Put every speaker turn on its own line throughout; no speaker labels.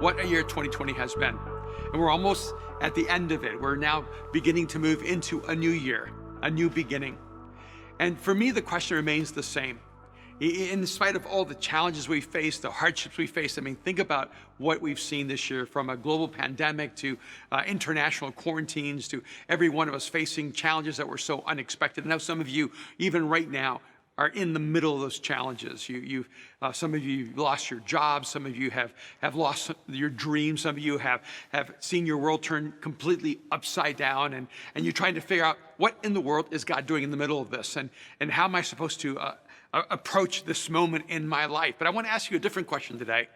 what a year 2020 has been. And we're almost at the end of it. We're now beginning to move into a new year, a new beginning. And for me, the question remains the same. In spite of all the challenges we face, the hardships we face, I mean, think about what we've seen this year, from a global pandemic to international quarantines, to every one of us facing challenges that were so unexpected. And now some of you, even right now, are in the middle of those challenges. Some of you lost your jobs. Some of you have lost your dreams. Some of you have seen your world turn completely upside down, and you're trying to figure out what in the world is God doing in the middle of this, and how am I supposed to approach this moment in my life. But I want to ask you a different question today,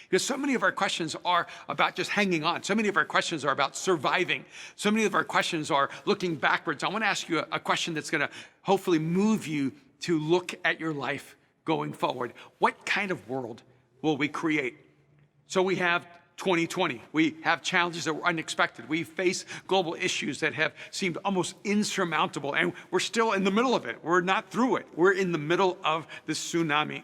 because so many of our questions are about just hanging on. So many of our questions are about surviving. So many of our questions are looking backwards. I want to ask you a question that's going to hopefully move you to look at your life going forward. What kind of world will we create? So we have 2020. We have challenges that were unexpected. We face global issues that have seemed almost insurmountable, and we're still in the middle of it. We're not through it. We're in the middle of this tsunami.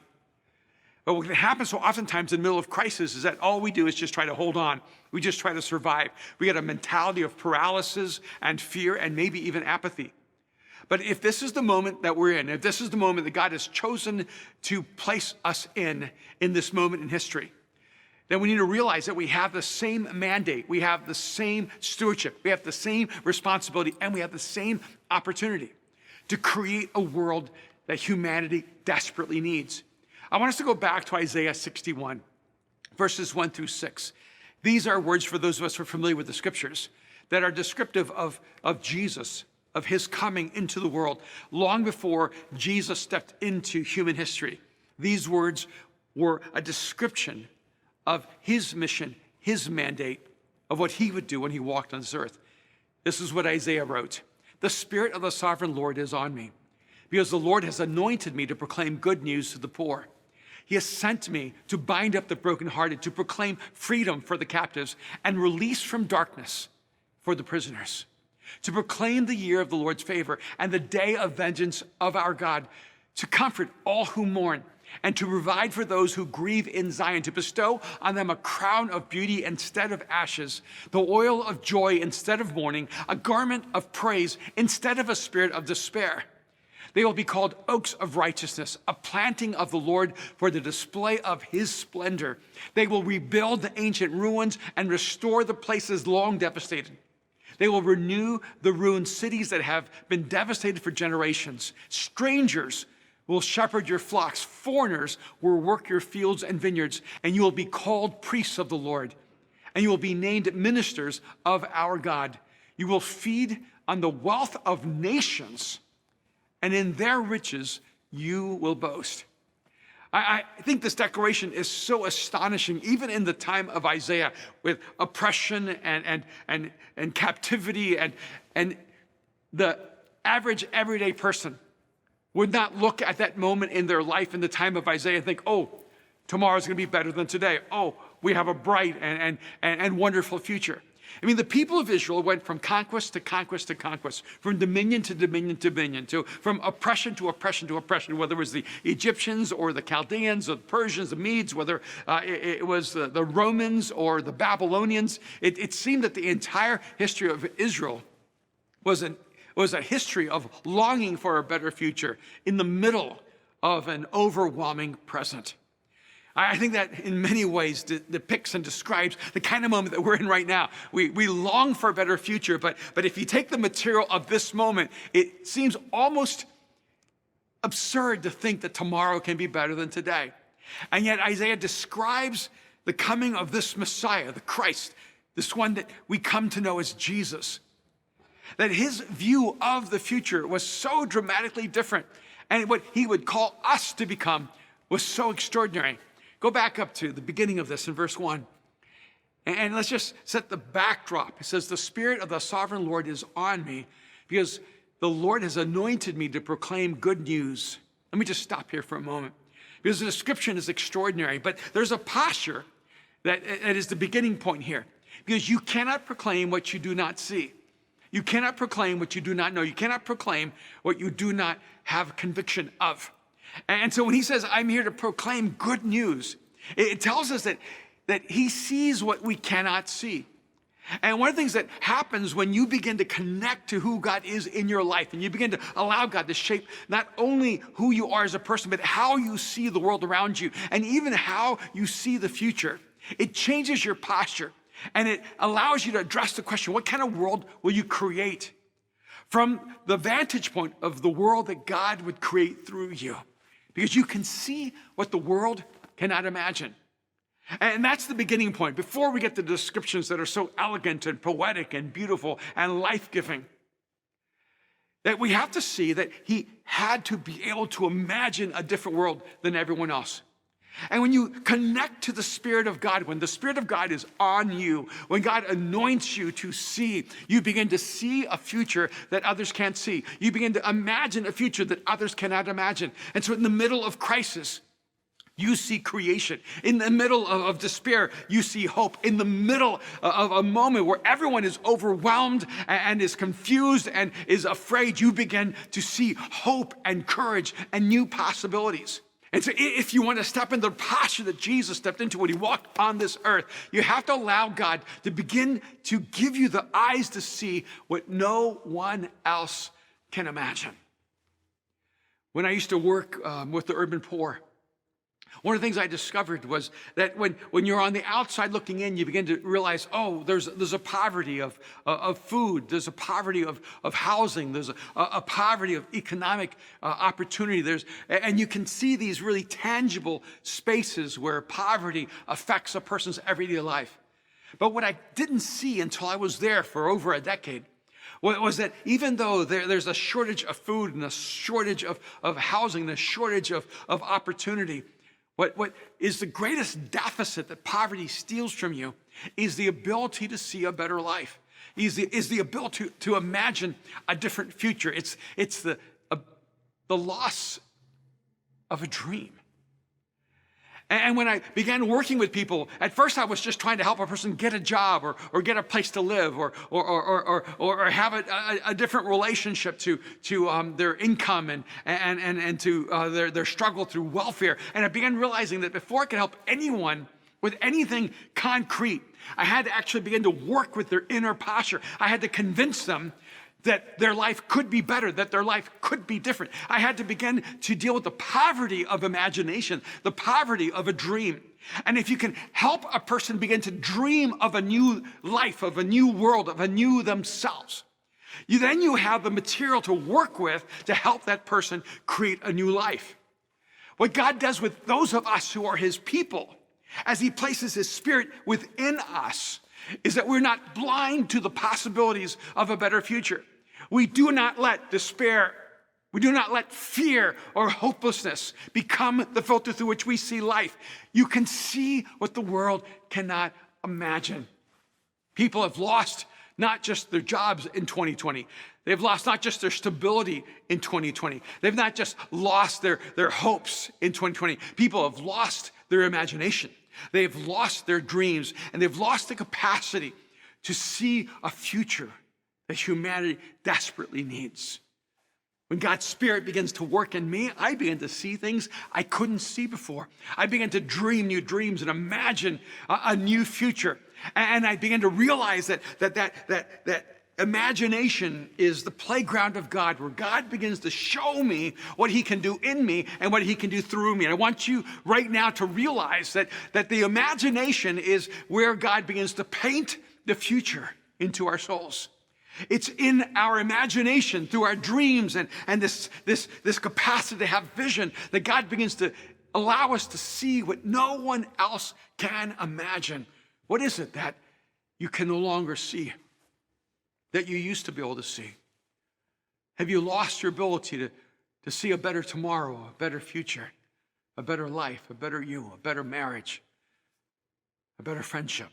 But what happens so oftentimes in the middle of crisis is that all we do is just try to hold on. We just try to survive. We get a mentality of paralysis and fear and maybe even apathy. But if this is the moment that we're in, if this is the moment that God has chosen to place us in this moment in history, then we need to realize that we have the same mandate, we have the same stewardship, we have the same responsibility, and we have the same opportunity to create a world that humanity desperately needs. I want us to go back to Isaiah 61, verses 1 through 6. These are words, for those of us who are familiar with the scriptures, that are descriptive of Jesus, of his coming into the world, long before Jesus stepped into human history. These words were a description of his mission, his mandate, of what he would do when he walked on this earth. This is what Isaiah wrote. "The Spirit of the sovereign Lord is on me, because the Lord has anointed me to proclaim good news to the poor. He has sent me to bind up the brokenhearted, to proclaim freedom for the captives and release from darkness for the prisoners, to proclaim the year of the Lord's favor and the day of vengeance of our God, to comfort all who mourn and to provide for those who grieve in Zion, to bestow on them a crown of beauty instead of ashes, the oil of joy instead of mourning, a garment of praise instead of a spirit of despair. They will be called oaks of righteousness, a planting of the Lord for the display of his splendor. They will rebuild the ancient ruins and restore the places long devastated. They will renew the ruined cities that have been devastated for generations. Strangers will shepherd your flocks. Foreigners will work your fields and vineyards, and you will be called priests of the Lord, and you will be named ministers of our God. You will feed on the wealth of nations, and in their riches you will boast." I think this declaration is so astonishing, even in the time of Isaiah, with oppression and captivity, and the average everyday person would not look at that moment in their life in the time of Isaiah and think, oh, tomorrow's gonna be better than today. Oh, we have a bright and wonderful future. I mean, the people of Israel went from conquest to conquest to conquest, from dominion to dominion to dominion, from oppression to oppression to oppression, whether it was the Egyptians or the Chaldeans or the Persians, the Medes, whether it was the Romans or the Babylonians. It seemed that the entire history of Israel was a history of longing for a better future in the middle of an overwhelming present. I think that in many ways depicts and describes the kind of moment that we're in right now. We long for a better future, but if you take the material of this moment, it seems almost absurd to think that tomorrow can be better than today. And yet Isaiah describes the coming of this Messiah, the Christ, this one that we come to know as Jesus, that his view of the future was so dramatically different, and what he would call us to become was so extraordinary. Go back up to the beginning of this in verse 1. And let's just set the backdrop. It says, "The Spirit of the sovereign Lord is on me, because the Lord has anointed me to proclaim good news." Let me just stop here for a moment, because the description is extraordinary, but there's a posture that is the beginning point here, because you cannot proclaim what you do not see. You cannot proclaim what you do not know. You cannot proclaim what you do not have conviction of. And so when he says, "I'm here to proclaim good news," it tells us that that he sees what we cannot see. And one of the things that happens when you begin to connect to who God is in your life, and you begin to allow God to shape not only who you are as a person, but how you see the world around you, and even how you see the future, it changes your posture, and it allows you to address the question, what kind of world will you create? From the vantage point of the world that God would create through you. Because you can see what the world cannot imagine. And that's the beginning point. Before we get the descriptions that are so elegant and poetic and beautiful and life-giving, that we have to see that he had to be able to imagine a different world than everyone else. And when you connect to the Spirit of God, when the Spirit of God is on you, when God anoints you to see, you begin to see a future that others can't see. You begin to imagine a future that others cannot imagine. And so in the middle of crisis, you see creation. In the middle of despair, you see hope. In the middle of a moment where everyone is overwhelmed and is confused and is afraid, you begin to see hope and courage and new possibilities. And so if you want to step into the posture that Jesus stepped into when he walked on this earth, you have to allow God to begin to give you the eyes to see what no one else can imagine. When I used to work with the urban poor, one of the things I discovered was that when you're on the outside looking in, you begin to realize, oh, there's a poverty of food, there's a poverty of housing, there's a poverty of economic opportunity. And you can see these really tangible spaces where poverty affects a person's everyday life. But what I didn't see until I was there for over a decade was that even though there's a shortage of food and a shortage of housing, and a shortage of opportunity, what is the greatest deficit that poverty steals from you is the ability to see a better life. Is the ability to imagine a different future. It's the loss of a dream. And when I began working with people, at first I was just trying to help a person get a job or get a place to live or have a different relationship to their income and to their struggle through welfare. And I began realizing that before I could help anyone with anything concrete, I had to actually begin to work with their inner posture. I had to convince them that their life could be better, that their life could be different. I had to begin to deal with the poverty of imagination, the poverty of a dream. And if you can help a person begin to dream of a new life, of a new world, of a new themselves, then you have the material to work with to help that person create a new life. What God does with those of us who are his people, as he places his Spirit within us, is that we're not blind to the possibilities of a better future. We do not let despair, we do not let fear or hopelessness become the filter through which we see life. You can see what the world cannot imagine. People have lost not just their jobs in 2020. They've lost not just their stability in 2020. They've not just lost their hopes in 2020. People have lost their imagination. They've lost their dreams, and they've lost the capacity to see a future that humanity desperately needs. When God's Spirit begins to work in me, I begin to see things I couldn't see before. I begin to dream new dreams and imagine a new future. And I begin to realize that imagination is the playground of God, where God begins to show me what he can do in me and what he can do through me. And I want you right now to realize that the imagination is where God begins to paint the future into our souls. It's in our imagination, through our dreams and this capacity to have vision, that God begins to allow us to see what no one else can imagine. What is it that you can no longer see that you used to be able to see? Have you lost your ability to see a better tomorrow, a better future, a better life, a better you, a better marriage, a better friendship?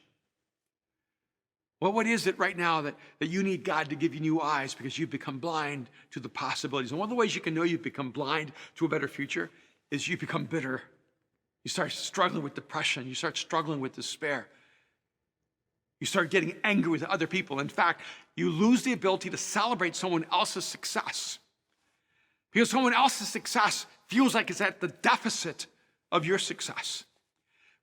Well, what is it right now that you need God to give you new eyes because you've become blind to the possibilities? And one of the ways you can know you've become blind to a better future is you become bitter. You start struggling with depression. You start struggling with despair. You start getting angry with other people. In fact, you lose the ability to celebrate someone else's success because someone else's success feels like it's at the deficit of your success.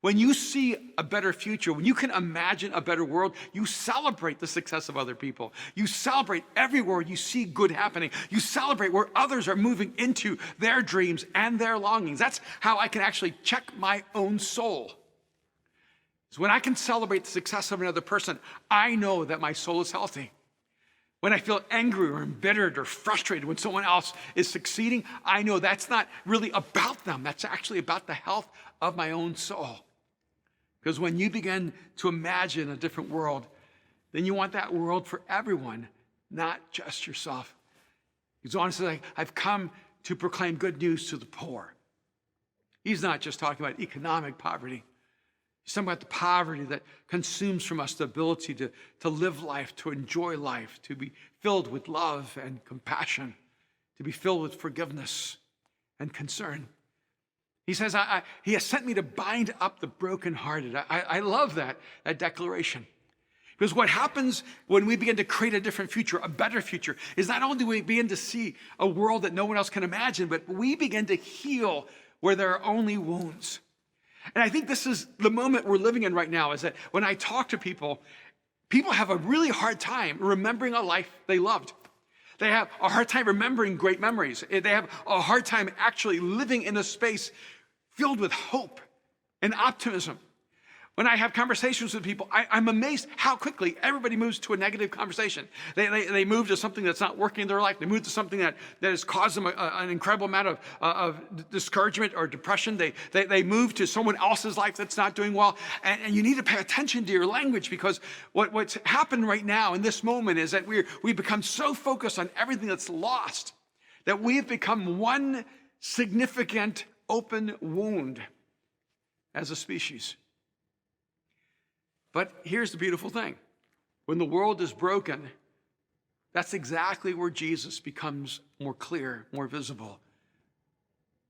When you see a better future, when you can imagine a better world, you celebrate the success of other people. You celebrate everywhere you see good happening. You celebrate where others are moving into their dreams and their longings. That's how I can actually check my own soul. So when I can celebrate the success of another person, I know that my soul is healthy. When I feel angry or embittered or frustrated when someone else is succeeding, I know that's not really about them. That's actually about the health of my own soul. Because when you begin to imagine a different world, then you want that world for everyone, not just yourself. He's honestly like, I've come to proclaim good news to the poor. He's not just talking about economic poverty. He's talking about the poverty that consumes from us the ability to live life, to enjoy life, to be filled with love and compassion, to be filled with forgiveness and concern. He says, he has sent me to bind up the brokenhearted. I love that declaration. Because what happens when we begin to create a different future, a better future, is not only do we begin to see a world that no one else can imagine, but we begin to heal where there are only wounds. And I think this is the moment we're living in right now, is that when I talk to people, people have a really hard time remembering a life they loved. They have a hard time remembering great memories. They have a hard time actually living in a space filled with hope and optimism. When I have conversations with people, I'm amazed how quickly everybody moves to a negative conversation. They move to something that's not working in their life. They move to something that has caused them an incredible amount of discouragement or depression. They move to someone else's life that's not doing well. And you need to pay attention to your language, because what's happened right now in this moment is that we become so focused on everything that's lost that we have become one significant open wound as a species. But here's the beautiful thing. When the world is broken, that's exactly where Jesus becomes more clear, more visible,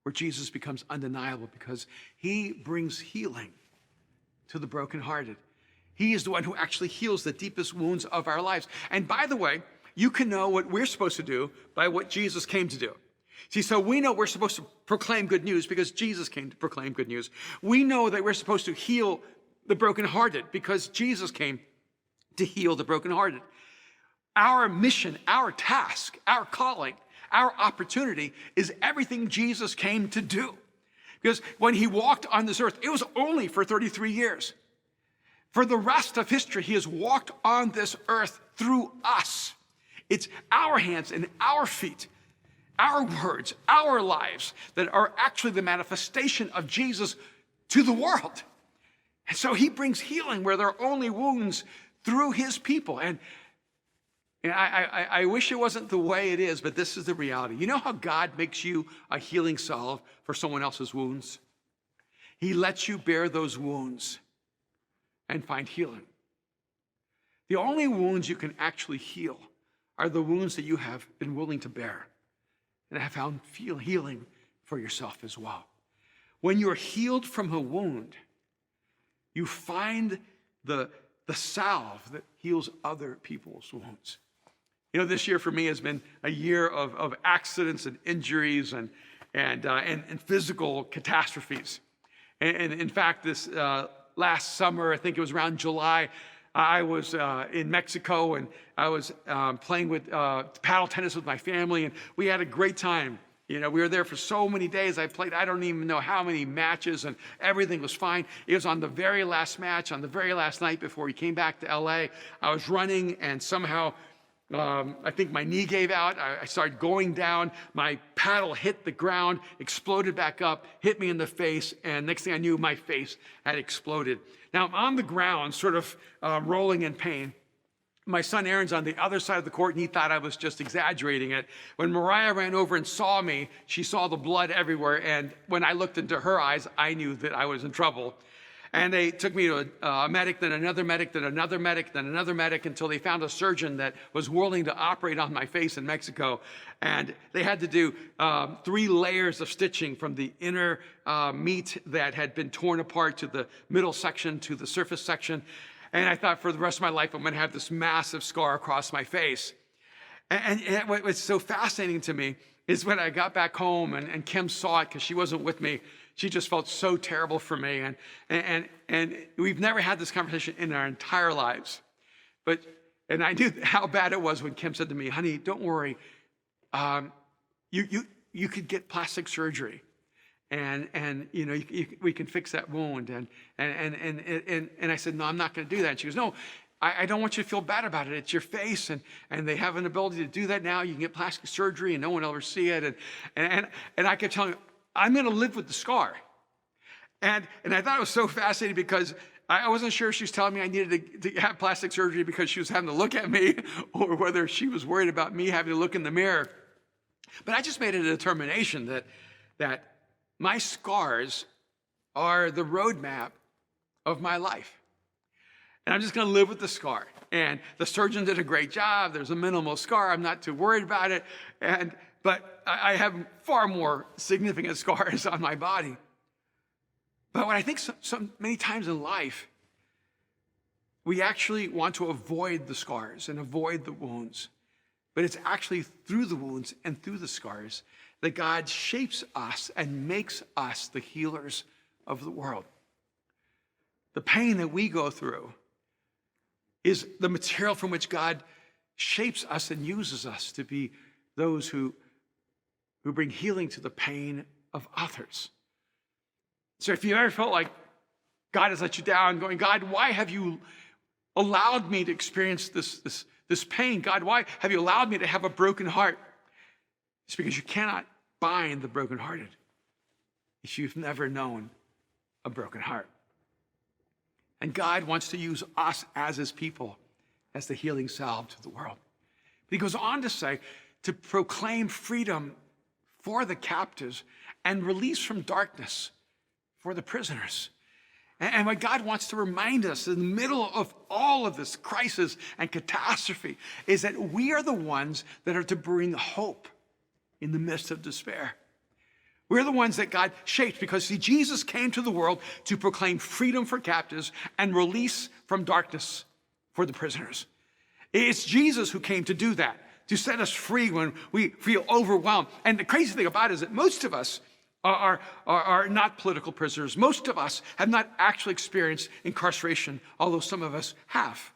where Jesus becomes undeniable, because he brings healing to the brokenhearted. He is the one who actually heals the deepest wounds of our lives. And by the way, you can know what we're supposed to do by what Jesus came to do. See, so we know we're supposed to proclaim good news because Jesus came to proclaim good news. We know that we're supposed to heal the brokenhearted because Jesus came to heal the brokenhearted. Our mission, our task, our calling, our opportunity is everything Jesus came to do. Because when he walked on this earth, it was only for 33 years. For the rest of history, he has walked on this earth through us. It's our hands and our feet, our words, our lives that are actually the manifestation of Jesus to the world. And so he brings healing where there are only wounds through his people. And I wish it wasn't the way it is, but this is the reality. You know how God makes you a healing salve for someone else's wounds? He lets you bear those wounds and find healing. The only wounds you can actually heal are the wounds that you have been willing to bear and have found healing for yourself as well. When you're healed from a wound, you find the salve that heals other people's wounds. You know, this year for me has been a year of accidents and injuries and physical catastrophes. And in fact, this last summer, I think it was around July, I was in Mexico, and I was playing with paddle tennis with my family, and we had a great time. You know, we were there for so many days. I played, I don't even know how many matches, and everything was fine. It was on the very last match, on the very last night before we came back to LA. I was running, and somehow, I think my knee gave out. I started going down. My paddle hit the ground, exploded back up, hit me in the face, and next thing I knew, my face had exploded. Now, I'm on the ground, sort of rolling in pain. My son Aaron's on the other side of the court, and he thought I was just exaggerating it. When Mariah ran over and saw me, she saw the blood everywhere, and when I looked into her eyes, I knew that I was in trouble. And they took me to a medic, then another medic, then another medic, then another medic, until they found a surgeon that was willing to operate on my face in Mexico. And they had to do 3 layers of stitching from the inner meat that had been torn apart to the middle section to the surface section. And I thought for the rest of my life, I'm going to have this massive scar across my face. And what's so fascinating to me is when I got back home and Kim saw it because she wasn't with me, She just felt so terrible for me. And we've never had this conversation in our entire lives. And I knew how bad it was when Kim said to me, honey, don't worry. You could get plastic surgery. And we can fix that wound. And I said, no, I'm not going to do that. And she goes, no, I don't want you to feel bad about it. It's your face, and they have an ability to do that now. You can get plastic surgery, and no one will ever see it. And I kept telling her, I'm going to live with the scar. And I thought it was so fascinating because I wasn't sure if she was telling me I needed to have plastic surgery because she was having to look at me, or whether she was worried about me having to look in the mirror. But I just made a determination that my scars are the roadmap of my life. And I'm just going to live with the scar. And the surgeon did a great job. There's a minimal scar. I'm not too worried about it. But I have far more significant scars on my body. But what I think so many times in life, we actually want to avoid the scars and avoid the wounds. But it's actually through the wounds and through the scars that God shapes us and makes us the healers of the world. The pain that we go through is the material from which God shapes us and uses us to be those who bring healing to the pain of others. So if you ever felt like God has let you down, going, God, why have you allowed me to experience this pain? God, why have you allowed me to have a broken heart? It's because you cannot bind the brokenhearted if you've never known a broken heart. And God wants to use us as his people as the healing salve to the world. But he goes on to say, to proclaim freedom for the captives and release from darkness for the prisoners. And what God wants to remind us in the middle of all of this crisis and catastrophe is that we are the ones that are to bring hope in the midst of despair. We're the ones that God shaped because, see, Jesus came to the world to proclaim freedom for captives and release from darkness for the prisoners. It's Jesus who came to do that, to set us free when we feel overwhelmed. And the crazy thing about it is that most of us are not political prisoners. Most of us have not actually experienced incarceration, although some of us have.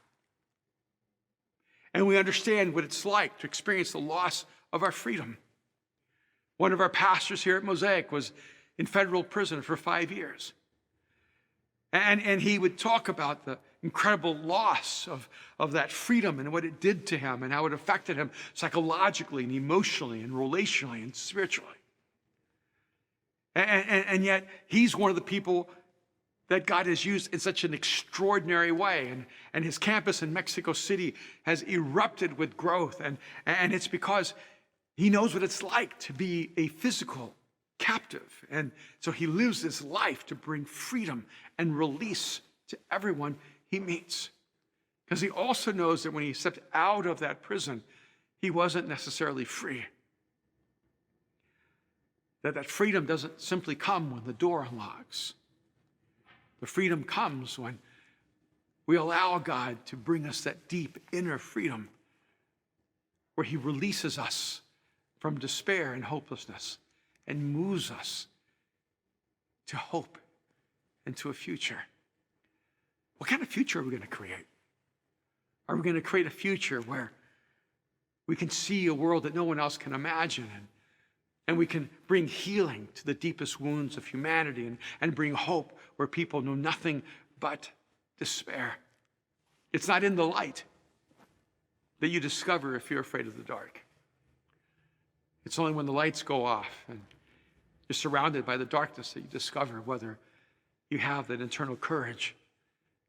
And we understand what it's like to experience the loss of our freedom. One of our pastors here at Mosaic was in federal prison for 5 years. And he would talk about the incredible loss of that freedom and what it did to him and how it affected him psychologically and emotionally and relationally and spiritually. And yet he's one of the people that God has used in such an extraordinary way. And his campus in Mexico City has erupted with growth. And it's because he knows what it's like to be a physical captive. And so he lives his life to bring freedom and release to everyone he meets. Because he also knows that when he stepped out of that prison, he wasn't necessarily free. That freedom doesn't simply come when the door unlocks. The freedom comes when we allow God to bring us that deep inner freedom where he releases us from despair and hopelessness and moves us to hope and to a future. What kind of future are we going to create? Are we going to create a future where we can see a world that no one else can imagine, and we can bring healing to the deepest wounds of humanity and bring hope where people know nothing but despair? It's not in the light that you discover if you're afraid of the dark. It's only when the lights go off and you're surrounded by the darkness that you discover whether you have that internal courage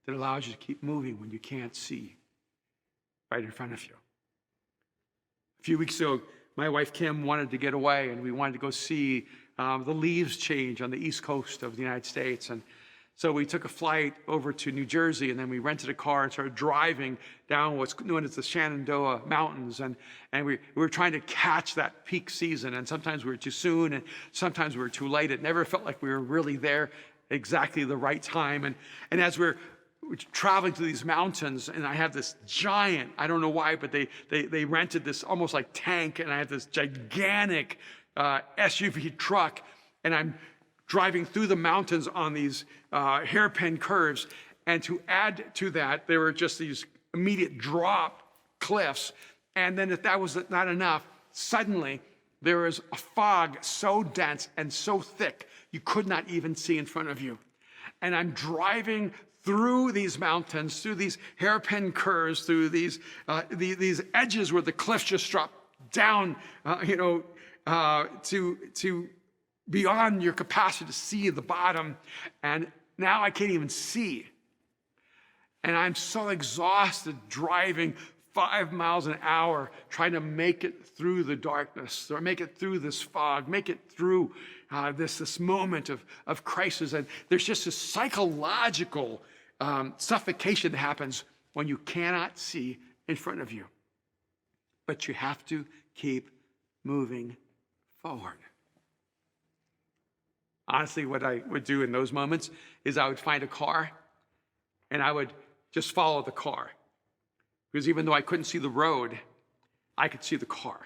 that allows you to keep moving when you can't see right in front of you. A few weeks ago, my wife Kim wanted to get away, and we wanted to go see the leaves change on the east coast of the United States. And so we took a flight over to New Jersey, and then we rented a car and started driving down what's known as the Shenandoah Mountains. And we were trying to catch that peak season. And sometimes we were too soon, and sometimes we were too late. It never felt like we were really there exactly the right time. And as we're traveling to these mountains, and I have this giant, I don't know why, but they rented this almost like tank, and I have this gigantic SUV truck, and I'm driving through the mountains on these hairpin curves. And to add to that, there were just these immediate drop cliffs. And then if that was not enough, suddenly there was a fog so dense and so thick, you could not even see in front of you. And I'm driving through these mountains, through these hairpin curves, through these edges where the cliffs just drop down, to beyond your capacity to see the bottom. And now I can't even see. And I'm so exhausted driving 5 miles an hour, trying to make it through the darkness, or make it through this fog, make it through this moment of crisis. And there's just this psychological suffocation that happens when you cannot see in front of you. But you have to keep moving forward. Honestly, what I would do in those moments is I would find a car and I would just follow the car. Because even though I couldn't see the road, I could see the car.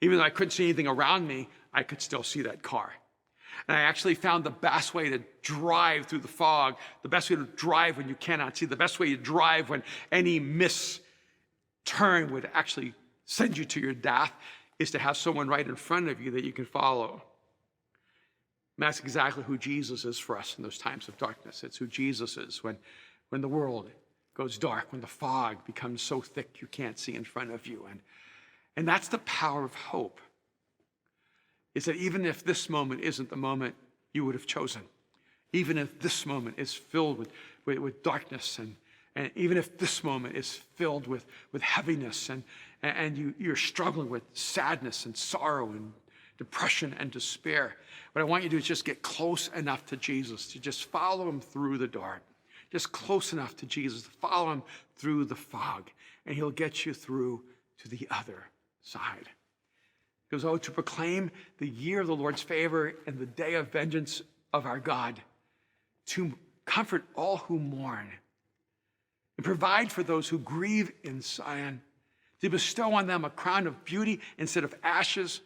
Even though I couldn't see anything around me, I could still see that car. And I actually found the best way to drive through the fog, the best way to drive when you cannot see, the best way to drive when any misturn would actually send you to your death is to have someone right in front of you that you can follow. And that's exactly who Jesus is for us in those times of darkness. It's who Jesus is when the world goes dark, when the fog becomes so thick you can't see in front of you. And that's the power of hope, is that even if this moment isn't the moment you would have chosen, even if this moment is filled with darkness, and even if this moment is filled with heaviness, and you're struggling with sadness and sorrow and depression and despair, what I want you to do is just get close enough to Jesus to just follow him through the dark. Just close enough to Jesus to follow him through the fog, and he'll get you through to the other side. He goes, to proclaim the year of the Lord's favor and the day of vengeance of our God, to comfort all who mourn, and provide for those who grieve in Zion, to bestow on them a crown of beauty instead of ashes,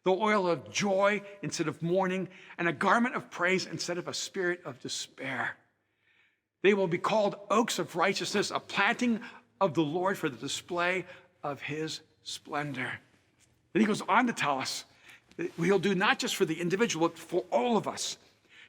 the oil of joy instead of mourning, and a garment of praise instead of a spirit of despair. They will be called oaks of righteousness, a planting of the Lord for the display of his splendor. And he goes on to tell us that he'll do not just for the individual, but for all of us.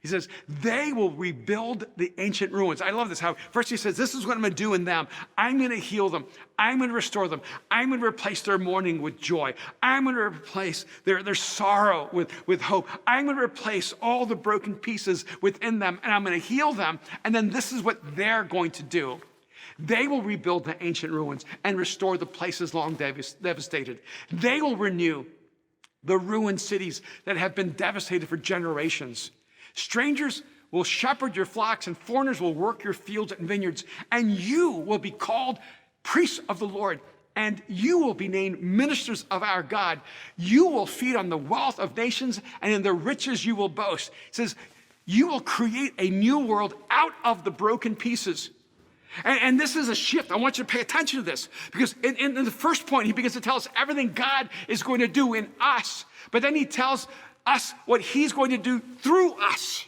He says, they will rebuild the ancient ruins. I love this, how first he says, this is what I'm going to do in them. I'm going to heal them. I'm going to restore them. I'm going to replace their mourning with joy. I'm going to replace their sorrow with hope. I'm going to replace all the broken pieces within them, and I'm going to heal them. And then this is what they're going to do. They will rebuild the ancient ruins and restore the places long devastated. They will renew the ruined cities that have been devastated for generations. Strangers will shepherd your flocks, and foreigners will work your fields and vineyards, and you will be called priests of the Lord, and you will be named ministers of our God. You will feed on the wealth of nations, and in the riches you will boast. It says, you will create a new world out of the broken pieces. And this is a shift. I want you to pay attention to this, because in the first point, he begins to tell us everything God is going to do in us, but then he tells us what he's going to do through us.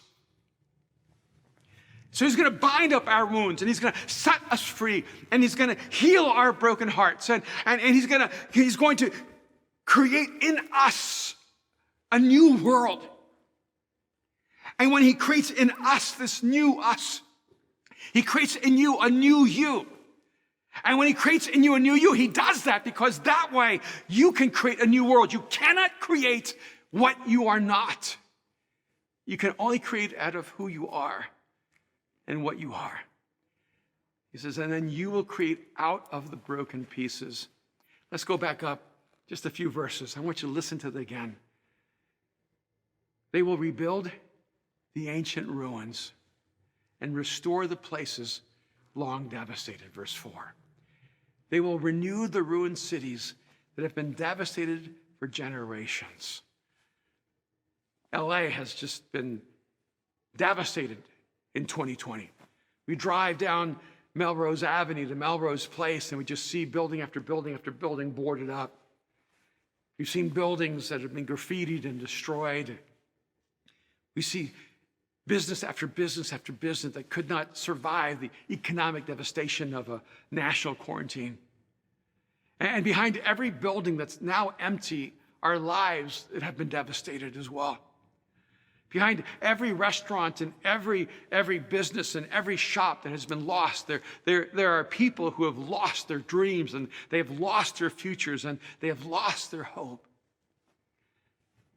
So he's going to bind up our wounds, and he's going to set us free, and he's going to heal our broken hearts, and he's going to create in us a new world. And when he creates in us this new us, he creates in you a new you. And when he creates in you a new you, he does that because that way you can create a new world. You cannot create what you are not. You can only create out of who you are and what you are. He says, and then you will create out of the broken pieces. Let's go back up just a few verses. I want you to listen to it again. They will rebuild the ancient ruins and restore the places long devastated. Verse 4. They will renew the ruined cities that have been devastated for generations. LA has just been devastated in 2020. We drive down Melrose Avenue to Melrose Place, and we just see building after building after building boarded up. We've seen buildings that have been graffitied and destroyed. We see business after business after business that could not survive the economic devastation of a national quarantine. And behind every building that's now empty are lives that have been devastated as well. Behind every restaurant and every business and every shop that has been lost, there are people who have lost their dreams, and they have lost their futures, and they have lost their hope.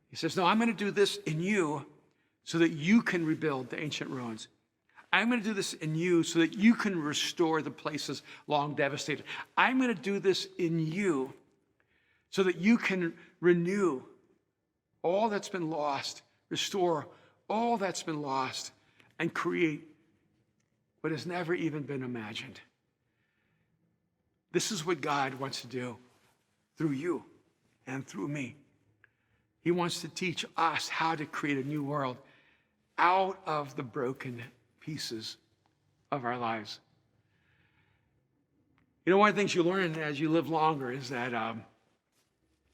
He says, no, I'm going to do this in you so that you can rebuild the ancient ruins. I'm going to do this in you so that you can restore the places long devastated. I'm going to do this in you so that you can renew all that's been lost, restore all that's been lost, and create what has never even been imagined. This is what God wants to do through you and through me. He wants to teach us how to create a new world out of the broken pieces of our lives. You know, one of the things you learn as you live longer is that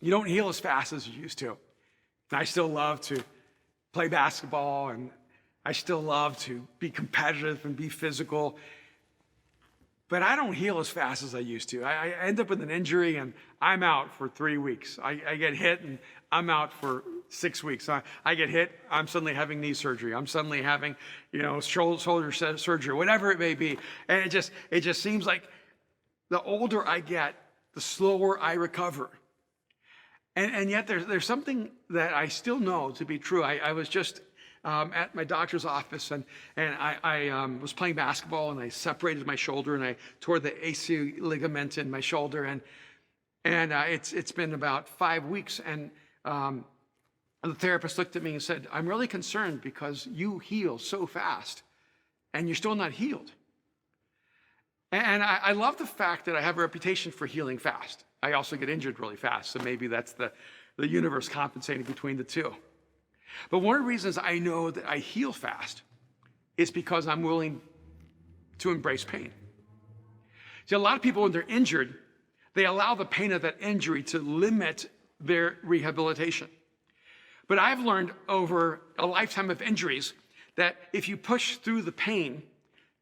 you don't heal as fast as you used to. And I still love to play basketball, and I still love to be competitive and be physical. But I don't heal as fast as I used to. I end up with an injury, and I'm out for 3 weeks. I get hit, and I'm out for 6 weeks. I get hit, I'm suddenly having knee surgery. I'm suddenly having, shoulder surgery, whatever it may be. And it just seems like the older I get, the slower I recover. And yet there's something that I still know to be true. I was just at my doctor's office, and I was playing basketball, and I separated my shoulder, and I tore the AC ligament in my shoulder, and it's been about 5 weeks, and the therapist looked at me and said, I'm really concerned because you heal so fast, and you're still not healed. And I love the fact that I have a reputation for healing fast. I also get injured really fast, so maybe that's the universe compensating between the two. But one of the reasons I know that I heal fast is because I'm willing to embrace pain. See, a lot of people, when they're injured, they allow the pain of that injury to limit their rehabilitation. But I've learned over a lifetime of injuries that if you push through the pain,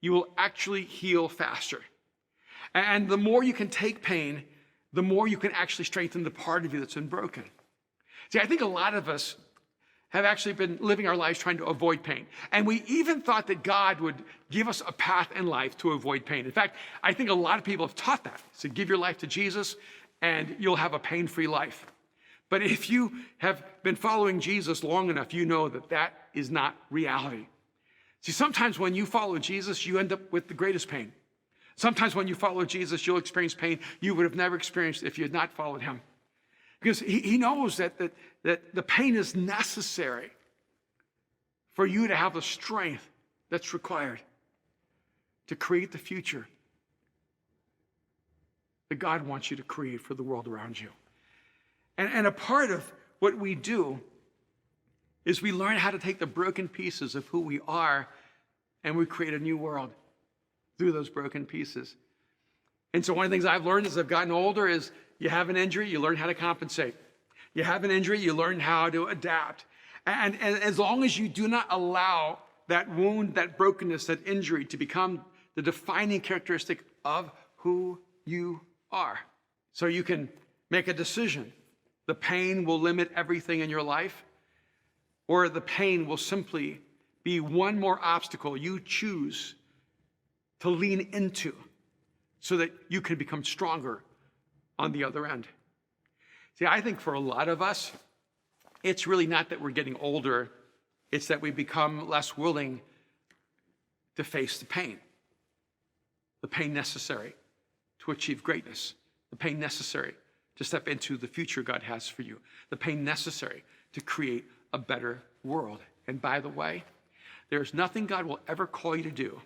you will actually heal faster. And the more you can take pain, the more you can actually strengthen the part of you that's been broken. See, I think a lot of us have actually been living our lives trying to avoid pain. And we even thought that God would give us a path in life to avoid pain. In fact, I think a lot of people have taught that. So give your life to Jesus and you'll have a pain-free life. But if you have been following Jesus long enough, you know that that is not reality. See, sometimes when you follow Jesus, you end up with the greatest pain. Sometimes when you follow Jesus, you'll experience pain you would have never experienced if you had not followed him. Because he knows that the pain is necessary for you to have the strength that's required to create the future that God wants you to create for the world around you. And a part of what we do is we learn how to take the broken pieces of who we are and we create a new world through those broken pieces. And so one of the things I've learned as I've gotten older is you have an injury, you learn how to compensate. You have an injury, you learn how to adapt. And as long as you do not allow that wound, that brokenness, that injury to become the defining characteristic of who you are. So you can make a decision. The pain will limit everything in your life, or the pain will simply be one more obstacle you choose to lean into so that you can become stronger on the other end. See, I think for a lot of us, it's really not that we're getting older, it's that we become less willing to face the pain necessary to achieve greatness, the pain necessary to step into the future God has for you, the pain necessary to create a better world. And by the way, there's nothing God will ever call you to do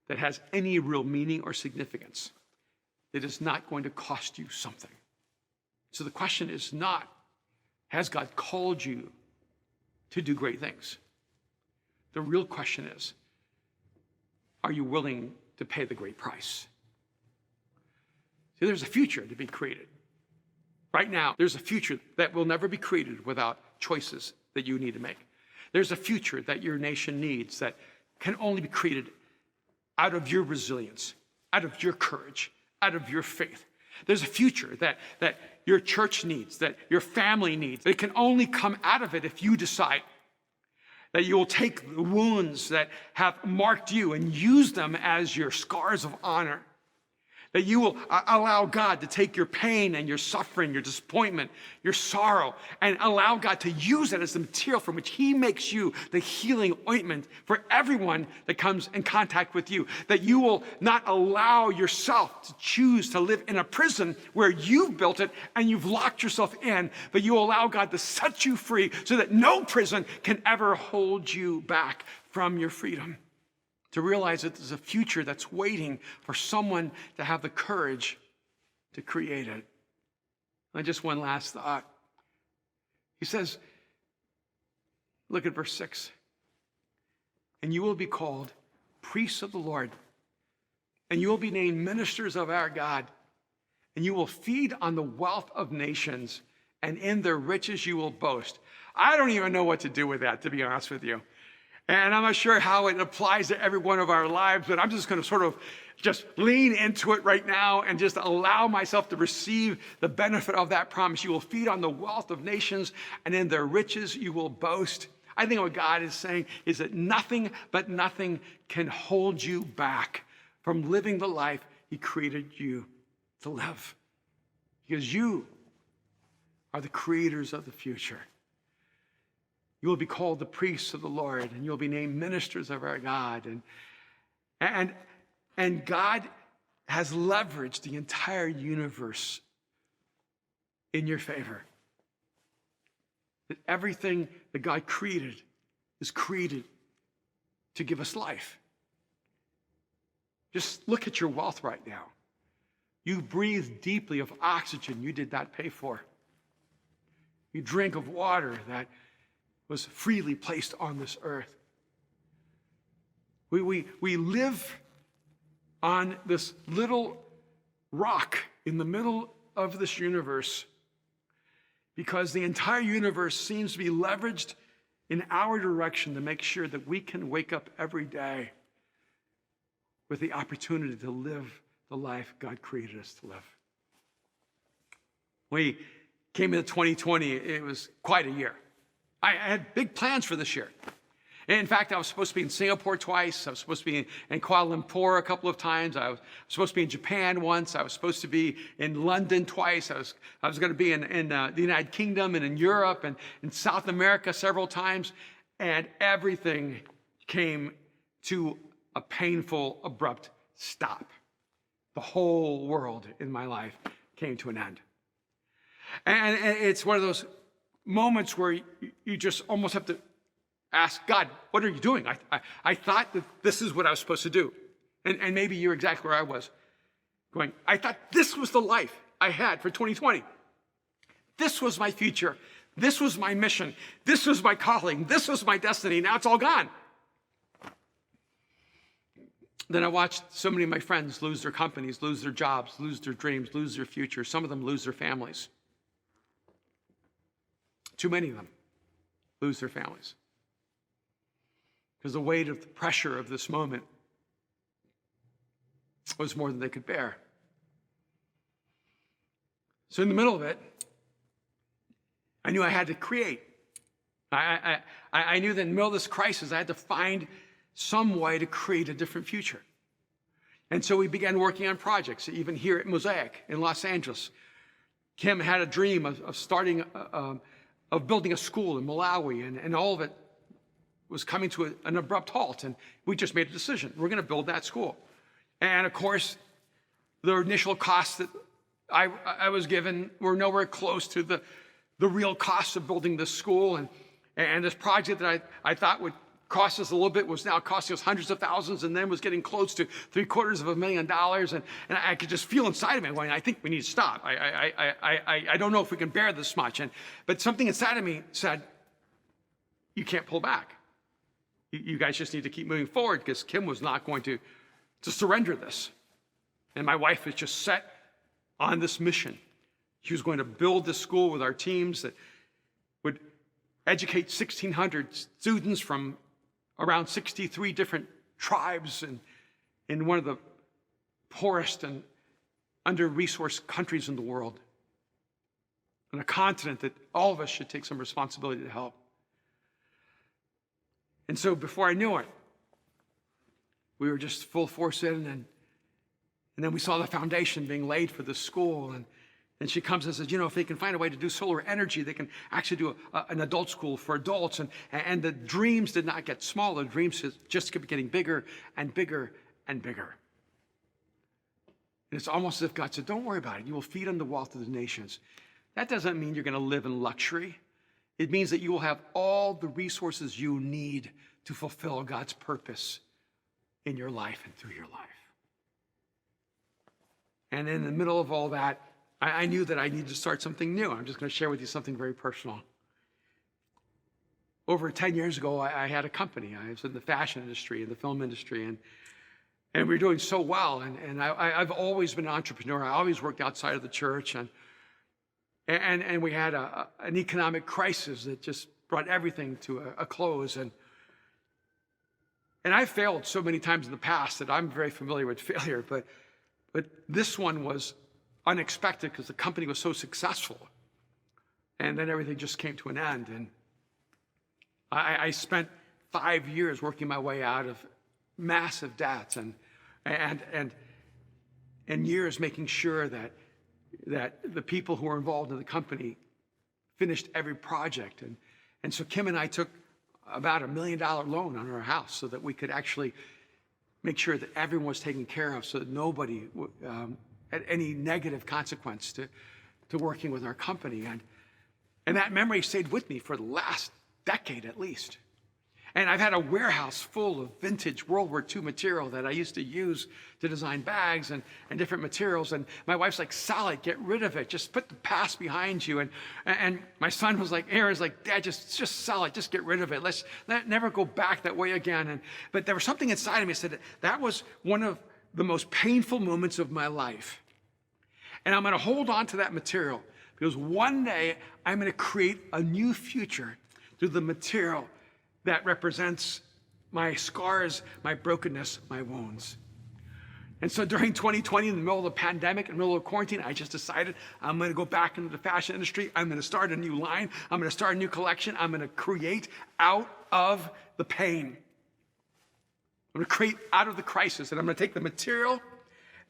that has any real meaning or significance that is not going to cost you something. So the question is not, has God called you to do great things? The real question is, are you willing to pay the great price? See, there's a future to be created. Right now, there's a future that will never be created without choices that you need to make. There's a future that your nation needs that can only be created out of your resilience, out of your courage, out of your faith. There's a future that your church needs, that your family needs. It can only come out of it if you decide that you will take the wounds that have marked you and use them as your scars of honor. That you will allow God to take your pain and your suffering, your disappointment, your sorrow, and allow God to use it as the material from which he makes you the healing ointment for everyone that comes in contact with you. That you will not allow yourself to choose to live in a prison where you've built it and you've locked yourself in, but you will allow God to set you free so that no prison can ever hold you back from your freedom. To realize that there's a future that's waiting for someone to have the courage to create it. And just one last thought. He says, look at verse 6. And you will be called priests of the Lord, and you will be named ministers of our God, and you will feed on the wealth of nations, and in their riches you will boast. I don't even know what to do with that, to be honest with you. And I'm not sure how it applies to every one of our lives, but I'm just going to sort of just lean into it right now and just allow myself to receive the benefit of that promise. You will feed on the wealth of nations, and in their riches you will boast. I think what God is saying is that nothing but nothing can hold you back from living the life he created you to live. Because you are the creators of the future. You will be called the priests of the Lord, and you'll be named ministers of our God. And God has leveraged the entire universe in your favor. That everything that God created is created to give us life. Just look at your wealth right now. You breathe deeply of oxygen you did not pay for. You drink of water that was freely placed on this earth. We live on this little rock in the middle of this universe because the entire universe seems to be leveraged in our direction to make sure that we can wake up every day with the opportunity to live the life God created us to live. We came into 2020, it was quite a year. I had big plans for this year. In fact, I was supposed to be in Singapore twice. I was supposed to be in Kuala Lumpur a couple of times. I was supposed to be in Japan once. I was supposed to be in London twice. I was going to be in the United Kingdom and in Europe and in South America several times. And everything came to a painful, abrupt stop. The whole world in my life came to an end. And it's one of those moments where you just almost have to ask God, what are you doing? I thought that this is what I was supposed to do. And maybe you're exactly where I was going. I thought this was the life I had for 2020. This was my future. This was my mission. This was my calling. This was my destiny. Now it's all gone. Then I watched so many of my friends lose their companies, lose their jobs, lose their dreams, lose their future. Some of them lose their families. Too many of them lose their families. Because the weight of the pressure of this moment was more than they could bear. So in the middle of it, I knew I had to create. I knew that in the middle of this crisis, I had to find some way to create a different future. And so we began working on projects, even here at Mosaic in Los Angeles. Kim had a dream of starting of building a school in Malawi, and all of it was coming to an abrupt halt, and we just made a decision. We're going to build that school. And of course, the initial costs that I was given were nowhere close to the real cost of building this school, and this project that I thought would cost us a little bit was now costing us hundreds of thousands, and then was getting close to $750,000. And I could just feel inside of me going, I think we need to stop. I don't know if we can bear this much. But something inside of me said, you can't pull back. You guys just need to keep moving forward, because Kim was not going to surrender this. And my wife was just set on this mission. She was going to build this school with our teams that would educate 1,600 students from around 63 different tribes in one of the poorest and under-resourced countries in the world, on a continent that all of us should take some responsibility to help. And so before I knew it, we were just full force in, and then we saw the foundation being laid for the school, and she comes and says, if they can find a way to do solar energy, they can actually do an adult school for adults. And the dreams did not get smaller. The dreams just kept getting bigger and bigger and bigger. And it's almost as if God said, don't worry about it. You will feed on the wealth of the nations. That doesn't mean you're going to live in luxury. It means that you will have all the resources you need to fulfill God's purpose in your life and through your life. And in the middle of all that, I knew that I needed to start something new. I'm just going to share with you something very personal. Over 10 years ago, I had a company. I was in the fashion industry, in the film industry, and we were doing so well. And I've always been an entrepreneur. I always worked outside of the church, and we had an economic crisis that just brought everything to a close. And I failed so many times in the past that I'm very familiar with failure, but this one was unexpected because the company was so successful. And then everything just came to an end. And I spent 5 years working my way out of massive debts and years making sure that the people who were involved in the company finished every project. And so Kim and I took about $1 million loan on our house so that we could actually make sure that everyone was taken care of, so that nobody had any negative consequence to working with our company. And that memory stayed with me for the last decade at least. And I've had a warehouse full of vintage World War II material that I used to use to design bags and different materials. And my wife's like, Sally, get rid of it. Just put the past behind you. And my son was like, Aaron's like, Dad, just sell it. Just get rid of it. Let's never go back that way again. But there was something inside of me that said that was one of the most painful moments of my life. And I'm going to hold on to that material because one day I'm going to create a new future through the material that represents my scars, my brokenness, my wounds. And so during 2020, in the middle of the pandemic, in the middle of quarantine, I just decided I'm going to go back into the fashion industry. I'm going to start a new line. I'm going to start a new collection. I'm going to create out of the pain. I'm going to create out of the crisis. And I'm going to take the material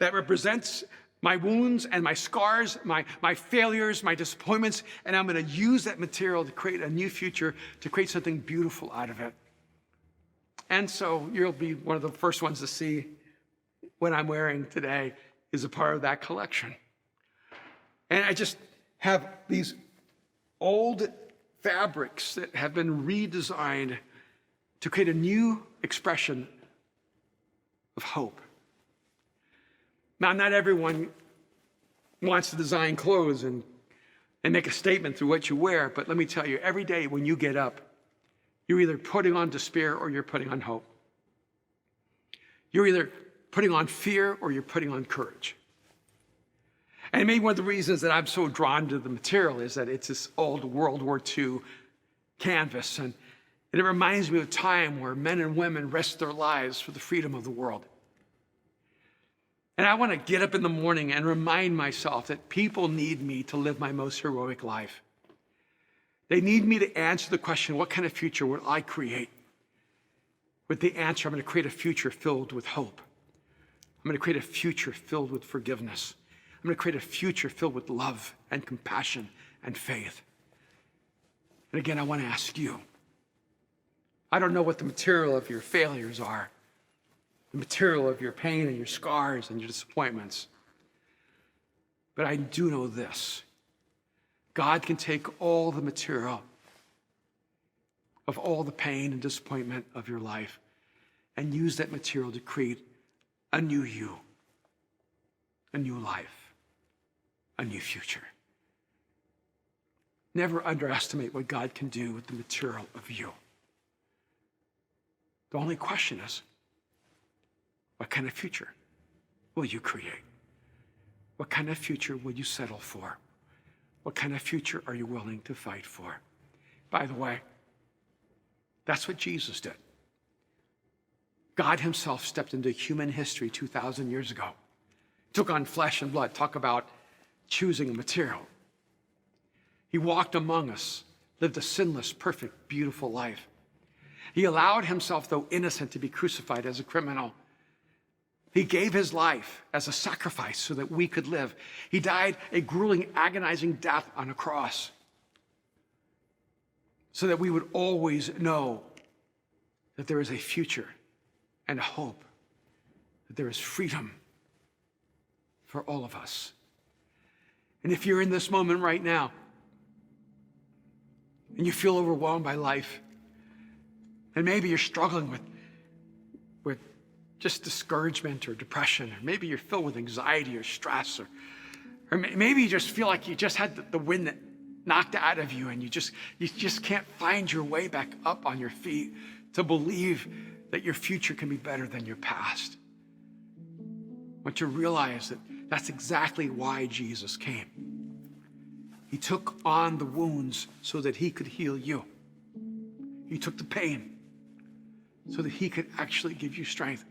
that represents my wounds and my scars, my failures, my disappointments, and I'm going to use that material to create a new future, to create something beautiful out of it. And so you'll be one of the first ones to see what I'm wearing today is a part of that collection. And I just have these old fabrics that have been redesigned to create a new expression of hope. Now, not everyone wants to design clothes and make a statement through what you wear, but let me tell you, every day when you get up, you're either putting on despair or you're putting on hope. You're either putting on fear or you're putting on courage. And maybe one of the reasons that I'm so drawn to the material is that it's this old World War II canvas, and it reminds me of a time where men and women risked their lives for the freedom of the world. And I want to get up in the morning and remind myself that people need me to live my most heroic life. They need me to answer the question, what kind of future will I create? With the answer, I'm going to create a future filled with hope. I'm going to create a future filled with forgiveness. I'm going to create a future filled with love and compassion and faith. And again, I want to ask you, I don't know what the material of your failures are, the material of your pain and your scars and your disappointments. But I do know this. God can take all the material of all the pain and disappointment of your life and use that material to create a new you, a new life, a new future. Never underestimate what God can do with the material of you. The only question is, what kind of future will you create? What kind of future will you settle for? What kind of future are you willing to fight for? by the way. That's what Jesus did. God himself stepped into human history 2,000 years ago. Took on flesh and blood. Talk about choosing a material. He walked among us, lived a sinless, perfect, beautiful life. He allowed himself, though innocent, to be crucified as a criminal. He gave his life as a sacrifice so that we could live. He died a grueling, agonizing death on a cross so that we would always know that there is a future and hope, that there is freedom for all of us. And if you're in this moment right now and you feel overwhelmed by life, and maybe you're struggling with just discouragement or depression, or maybe you're filled with anxiety or stress, or maybe you just feel like you just had the wind that knocked out of you and you just can't find your way back up on your feet to believe that your future can be better than your past. I want you to realize that that's exactly why Jesus came. He took on the wounds so that he could heal you. He took the pain so that he could actually give you strength.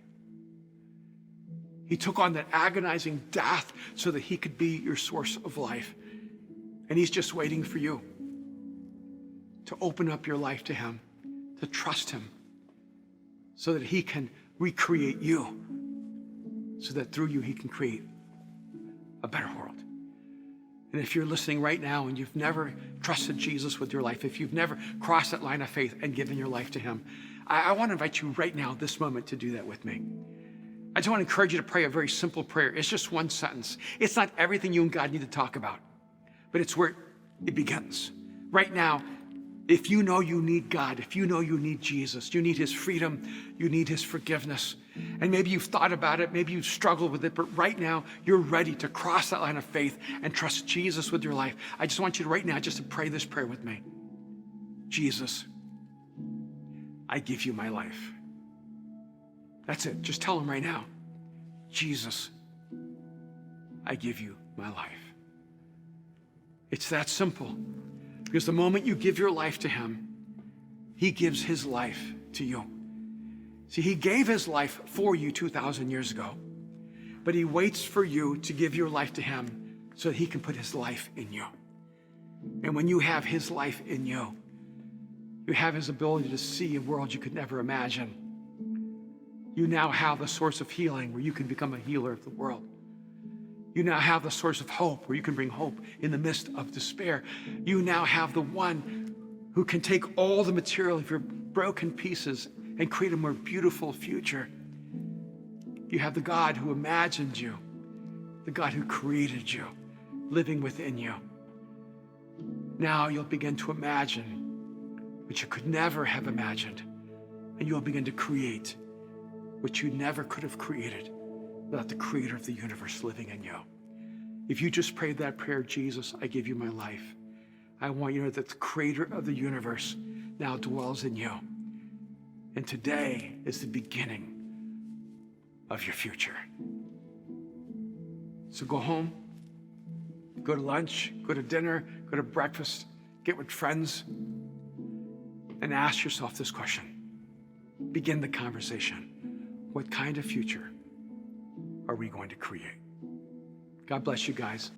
He took on that agonizing death so that he could be your source of life. And he's just waiting for you to open up your life to him, to trust him, so that he can recreate you, so that through you he can create a better world. And if you're listening right now and you've never trusted Jesus with your life, if you've never crossed that line of faith and given your life to him, I want to invite you right now, this moment, to do that with me. I just want to encourage you to pray a very simple prayer. It's just one sentence. It's not everything you and God need to talk about, but it's where it begins. Right now, if you know you need God, if you know you need Jesus, you need his freedom, you need his forgiveness, and maybe you've thought about it, maybe you've struggled with it, but right now you're ready to cross that line of faith and trust Jesus with your life. I just want you to right now just to pray this prayer with me. Jesus, I give you my life. That's it. Just tell him right now. Jesus, I give you my life. It's that simple. Because the moment you give your life to him, he gives his life to you. See, he gave his life for you 2,000 years ago, but he waits for you to give your life to him so that he can put his life in you. And when you have his life in you, you have his ability to see a world you could never imagine. You now have the source of healing where you can become a healer of the world. You now have the source of hope where you can bring hope in the midst of despair. You now have the one who can take all the material of your broken pieces and create a more beautiful future. You have the God who imagined you, the God who created you, living within you. Now you'll begin to imagine what you could never have imagined, and you'll begin to create what you never could have created without the creator of the universe living in you. If you just prayed that prayer, Jesus, I give you my life, I want you to know that the creator of the universe now dwells in you. And today is the beginning of your future. So go home, go to lunch, go to dinner, go to breakfast, get with friends, and ask yourself this question. Begin the conversation. What kind of future are we going to create? God bless you guys.